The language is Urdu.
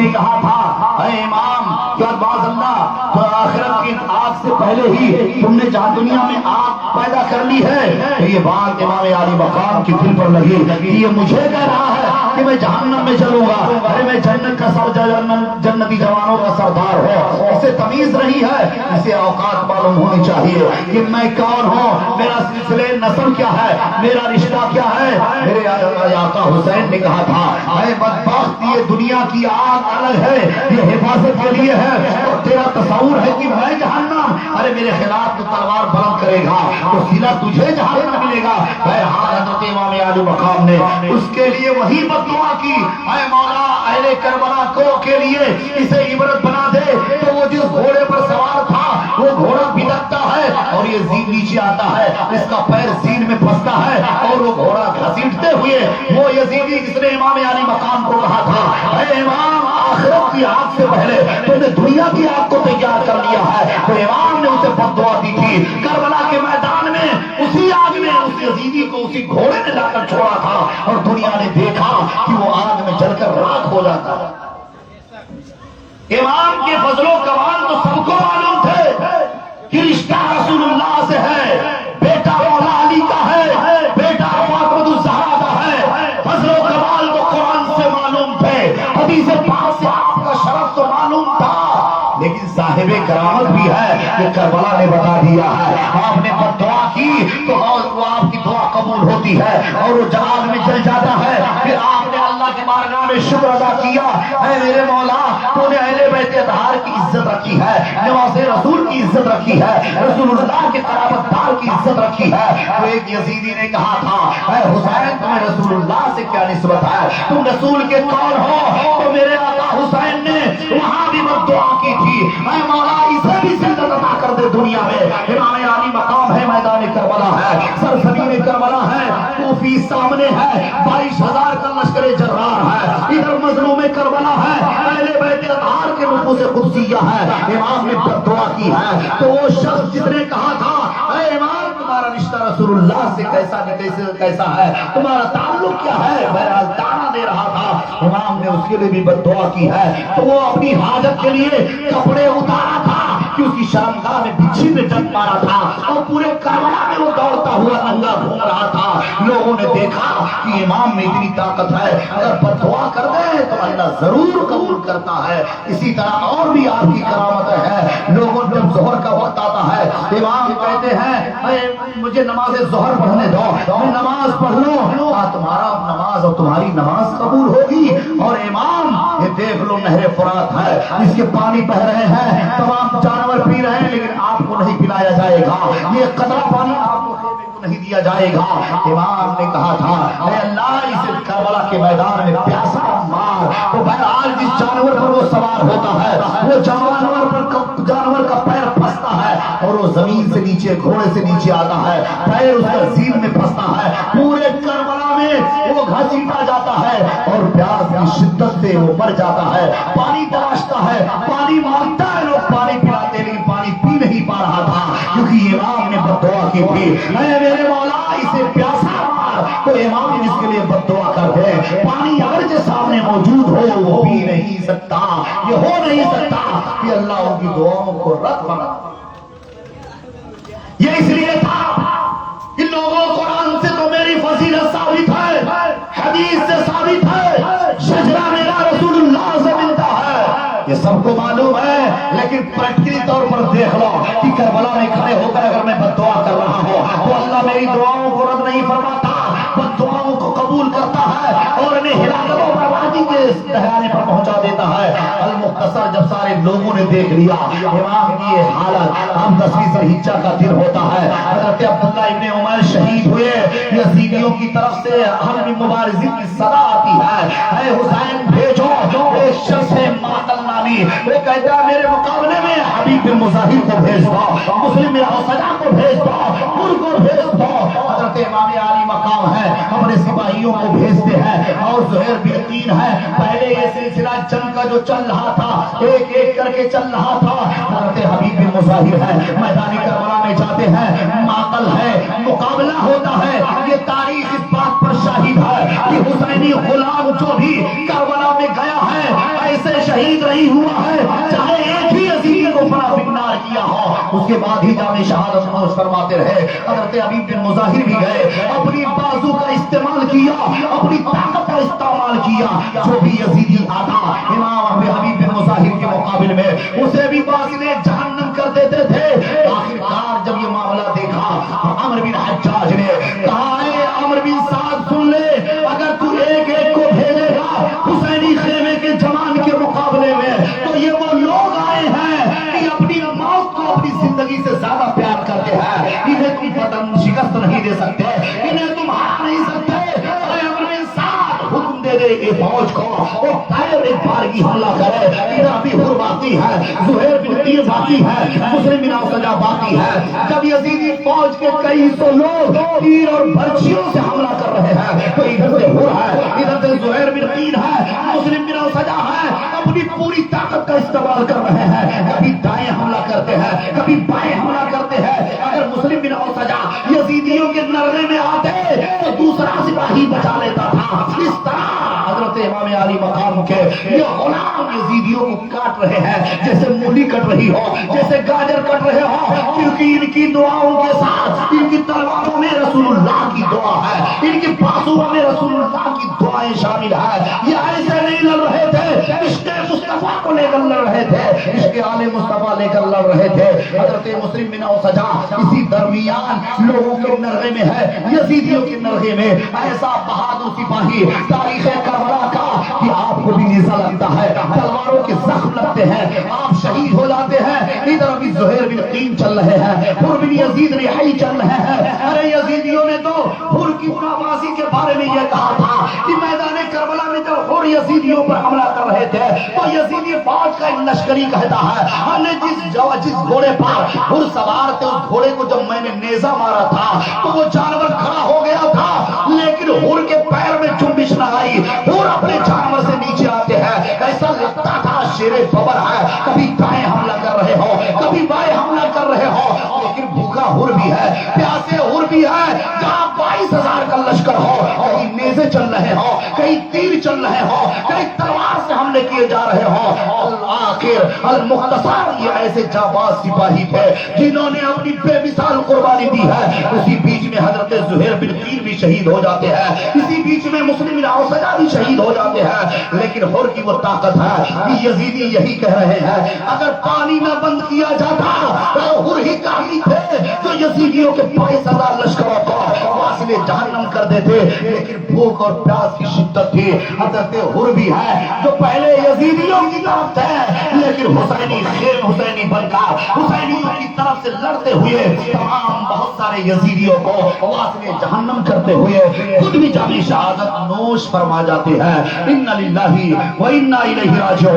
نے کہا تھا اے امام کیا باز اللہ تو آخرت کی آگ سے پہلے ہی تم نے جہاں دنیا میں آگ پیدا کر لی ہے. تو یہ بات امام علی مقام کی دل پر لگی کہ یہ مجھے کہہ رہا ہے کہ میں جہنم میں چلوں گا. ارے میں جنت کا جنتی جوانوں کا سردار ہوں. اسے تمیز نہیں ہے, اسے اوقات معلوم ہونی چاہیے کہ میں کون ہوں, میرا سلسلے نسل کیا ہے, میرا رشتہ کیا ہے. میرے آقا حسین نے کہا تھا اے بدبخت یہ دنیا کی آگ الگ ہے, یہ حفاظت کے لیے ہے, اور تیرا تصور ہے کہ میں جہنم, ارے میرے خلاف تو تلوار بلند کرے گا تو سیدھا تجھے جہنم ملے گا. حضرت امام علی مقام نے اس کے لیے وہی بد دعا کی اے مولا اہل کربلا کو کے لیے اسے عبرت بنا دے. تو وہ جس گھوڑے پر سوار تھا وہ گھوڑا بھٹکتا ہے اور یہ زین نیچے آتا ہے, اس کا پیر زین میں پھنستا ہے اور وہ گھوڑا گھسیٹتے ہوئے وہ یزیدی جس نے امام علی مقام کو کہا تھا اے امام آخرت کی آگ سے پہلے تم نے دنیا کی آگ کو تیار کر لیا ہے, تو امام نے اسے بد دعا دی تھی. کربلا کے میدان میں اسی آگ میں اس یزیدی کو اسی گھوڑے نے لا کر چھوڑا تھا اور دنیا نے دیکھا کہ وہ آگ میں جل کر راکھ ہو جاتا ہے. امام کے فضل و کمال تو سب کو معلوم تھے کہ رشتہ رسول اللہ سے ہے, بیٹا مولا علی کا ہے, بیٹا فاطمہ الزہرا کا ہے. فضل و کمال تو قرآن سے معلوم تھے, حدیث پاک سے آپ کا شرف تو معلوم تھا, لیکن صاحب کرامت بھی ہے کہ کربلا نے بتا دیا ہے. آپ نے بد دعا کی تو وہ آپ کی دعا قبول ہوتی ہے اور وہ جہاد میں چل جاتا ہے. پھر آپ نے اللہ کے بارگاہ میں شکر ادا کیا اے میرے مولا تو نے اہل بیت اطہار کی عزت رکھی ہے, نواز رسول کی عزت رکھی ہے, رسول اللہ کے قرابت دار کی عزت رکھی ہے. تو ایک یزیدی نے کہا تھا اے حسین تمہیں رسول اللہ سے کیا نسبت ہے, تم رسول کے کون ہو. تو میرے آقا حسین نے وہاں بھی بد دعا کی تھی اے مولا اسے بھی زندہ عطا کر دے دنیا میں. امام علی مقام ہے, میدان کربلا ہے, سرزمین کربلا ہے, کوفی سامنے ہے, 22,000 کا لشکر جرار ہے, ادھر مظلوم کربلا ہے, اہل بیت اطہار کے نفوس قدسیہ ہے. امام نے بد دعا کی ہے تو وہ شخص جس نے کہا تھا اے امام تمہارا رشتہ رسول اللہ سے کیسا ہے, تمہارا تعلق کیا ہے, بہرحال دانا دے رہا تھا. امام نے اس کے لیے بھی بد دعا کی ہے تو وہ اپنی حاجت کے لیے کپڑے اتارا تھا کہ اس کی شرمگاہ میں بچھی میں ڈنڈ مارا تھا اور پورے کربلا میں وہ دوڑتا ہوا ننگا گھوم رہا تھا. لوگوں نے دیکھا کہ امام میں اتنی طاقت ہے, اگر بد دعا کر دے تو اللہ ضرور قبول کرتا ہے. اسی طرح اور بھی آپ کی کرامت ہے. لوگوں جب ظہر کا وقت آتا ہے امام کہتے ہیں مجھے نماز ظہر پڑھنے دو, میں نماز پڑھ لوں, تمہارا نماز اور تمہاری نماز قبول ہوگی. اور امام یہ دیکھ لو نہر فرات ہے, اس کے پانی بہ رہے ہیں, تمام جانور پی رہے ہیں, لیکن آپ کو نہیں پلایا جائے گا, یہ قطرہ پانی آپ کو نہیں دیا جائے گا. امام نے کہا تھا اے اللہ اسے کربلا کے میدان میں پیاسا مار. تو بہرحال جس جانور پر وہ سوار ہوتا ہے وہ جانور کا پیر پھنستا ہے اور وہ زمین سے نیچے گھوڑے سے نیچے آتا ہے, پیر اس کا زین میں پھنستا ہے, پورے کربلا میں وہ گھسیٹا جاتا ہے اور پیاس کی شدت سے وہ مر جاتا ہے. پانی تراشتا ہے, پانی مانگتا ہے, لوگ پانی پلاتے لیکن پانی پی نہیں پا رہا تھا کیونکہ امام نے بد دعا کی تھی اے میرے مولا اسے پیاسا مار. تو امام اس کے لیے بد دعا کر دے, پانی اگرچہ سامنے موجود ہو وہ پی نہیں سکتا, یہ ہو نہیں سکتا کہ اللہ ان کی دعاؤں کو رد بنا. یہ اس لیے تھا کہ لوگوں قرآن سے تو میری فضیلت ثابت ہے, حدیث سے ثابت ہے, شجرہ میرا رسول اللہ سے ملتا ہے, یہ سب کو معلوم ہے. لیکن پریکٹیکلی طور پر دیکھ لو کہ کربلا میں کھڑے ہو کر اگر میں بد دعا کر رہا ہوں تو اللہ میری دعاؤں کو رد نہیں فرماتا, بد دعاؤں کو قبول کرتا ہے اور انہیں ہلاکت و بربادی کے دہانے پر پہنچا دیتا ہے. المختصر جب سارے لوگوں نے دیکھ لیا امام کی یہ حالت, ہم 10ویں ذوالحجہ کا دن ہوتا ہے, حضرت عبداللہ ابن عمر شہید ہوئے, یزیدیوں کی طرف سے حرب مبارزہ کی صدا آتی ہے اے حسین بھیجو ایک شخص ہے معطل نامی, وہ کہتا ہے میرے مقابلے میں حبیب بن مظاہر کو بھیج دو, مسلم بن اوسجا کو بھیج دو, ان کو بھیج دو. حضرت امام علی مقام ہے, اپنے سپاہیوں کو بھیجتے ہیں اور زہیر بن تین ہے. پہلے یہ سلسلہ جنگ کا جو چل رہا تھا ایک ایک کر کے چل رہا تھا. حضرت حبیب بن مظاہر ہے, میدان کربلا میں جاتے ہیں, معطل ہے, مقابلہ ہوتا ہے. یہ تاریخ اس بات پر شاہد ہے کہ حسینی غلام جو بھی کربلا میں گیا ہے ایسے سے شہید نہیں ہوا ہے، چاہے ایک ہی یزیدی کو فنا فکنار کیا ہو، اس کے بعد ہی جامع شہادت نوش فرماتے رہے۔ حضرت حبیب بن مظاہر بھی گئے، اپنی بازو کا استعمال کیا، اپنی طاقت کا استعمال کیا، جو بھی یزیدی آتا امام حبیب بن مظاہر کے مقابل میں اسے بھی باطل جہنم کر دیتے تھے۔ آخرکار جب یہ معاملہ دیکھا عمرو بن حجاج نے کہا ہے عمرو بن سعد سن لے، اگر تو ایک ایک کو بھیجے گا حسینی خیمے کے جوان کے مقابلے میں تو یہ وہ لوگ آئے ہیں کہ اپنی موت کو اپنی زندگی سے زیادہ پیار کرتے ہیں، انہیں تم فتن شکست نہیں دے سکتے، انہیں تم ہرا نہیں سکتے۔ عمرو بن سعد حکم دے دے کہ فوج کو وہ طائر ایک بار کی حملہ کرے، ادھر ابھی حر باقی ہے، زہیر بن قیر باقی ہے، مسلم بن اوسجہ باقی ہے۔ جب یزیدی فوج کے کئی سو لوگ تیر اور برچھیوں سے حملہ کر رہے ہیں تو ادھر سے حر ہے، ادھر سے زہیر بن قیر ہے، مسلم بن اوسجہ ہے، اپنی پوری طاقت کا استعمال کر رہے ہیں، کبھی دائیں حملہ کرتے ہیں، کبھی بائیں حملہ کرتے ہیں۔ اگر مسلم بن اوسجہ یزیدیوں کے نرغے میں آتے تو دوسرا سپاہی بچا لیتا تھا۔ اس طرح حضرت امام علی مقام کے یہ غلام یزیدیوں کو کاٹ رہے ہیں جیسے مولی کٹ رہی ہو، جیسے گاجر کٹ رہے ہو، کیونکہ ان کی دعاؤں کے ساتھ ان کی تلواروں میں رسول اللہ کی دعا ہے، ان کی بازوؤں میں رسول اللہ کی دعائیں شامل ہے۔ یہ ایسے نہیں لڑ رہے تھے، عشق مصطفیٰ کو لے کر لڑ رہے تھے، عشق آل مصطفیٰ لے کر لڑ رہے تھے۔ حضرت مسلم بن اوسجہ اسی درمیان لوگوں کے نرغے میں ہے، یزیدیوں کے نرغے میں ایسا بہادر سپاہی تاریخ کربلا کا کہ آپ کو بھی نیزہ لگتا ہے، تلواروں کے زخم لگتے ہیں، آپ شہید ہو جاتے ہیں۔ ادھر ابھی زہیر بن قین چل رہے ہیں، حر بن یزید رہائی چل رہے ہیں۔ ارے یزیدیوں نے تو حر کی نابازی کے بارے میں یہ کہا تھا کہ میدان کربلا میں جب حر یزیدیوں پر حملہ کر رہے تھے تو یزیدی فوج کا ایک لشکری کہتا ہے ہم نے جس گھوڑے پر حر سوار تھے اس گھوڑے کو جب میں نے نیزہ مارا تھا تو وہ جانور کھڑا ہو گیا تھا، لیکن حر کے پیر میں جنبش نہ آئی، حر اپنے جانور سے نیچے آتے ہیں، ایسا لگتا تھا شیر ببر ہے، کبھی دائیں حملہ کر رہے ہو، کبھی بائیں حملہ کر رہے ہو، لیکن بھوکا حر بھی ہے، پیاسے حر بھی ہے۔ جہاں 22,000 کا لشکر ہو، کہیں نیزے چل رہے ہو، کہیں تیر چل رہے ہو، کہیں تلوار سے حملے کیے جا رہے ہو، آخر المختصر یہ ایسے جانباز سپاہی تھے جنہوں نے اپنی بے مثال قربانی دی ہے۔ اسی بیچ میں حضرت زہیر بن قیر بھی شہید ہو جاتے ہیں، اسی بیچ میں مسلم بن اوسجہ بھی شہید ہو جاتے ہیں، لیکن حر کی وہ طاقت ہے کہ یزیدی یہی کہہ رہے ہیں اگر پانی میں بند کیا جاتا تو حر ہی کافی تھے جو یزیدیوں کے 22,000 لشکروں کو واصل جہنم کر دیتے، لیکن بھوک اور پیاس کی شدت تھی۔ حضرت حر بھی ہے جو پہلے یزیدیوں کی طرف تھے، لیکن حسینی خیر حسینی بن کر حسینیوں کی طرف سے لڑتے ہوئے تمام بہت سارے یزیدیوں کو واصل جہنم کرتے ہوئے خود بھی جامع شہادت نوش فرما جاتے ہیں۔ اِنَّ لِلَّهِ وَإِنَّا إِلَيْهِ راجعون۔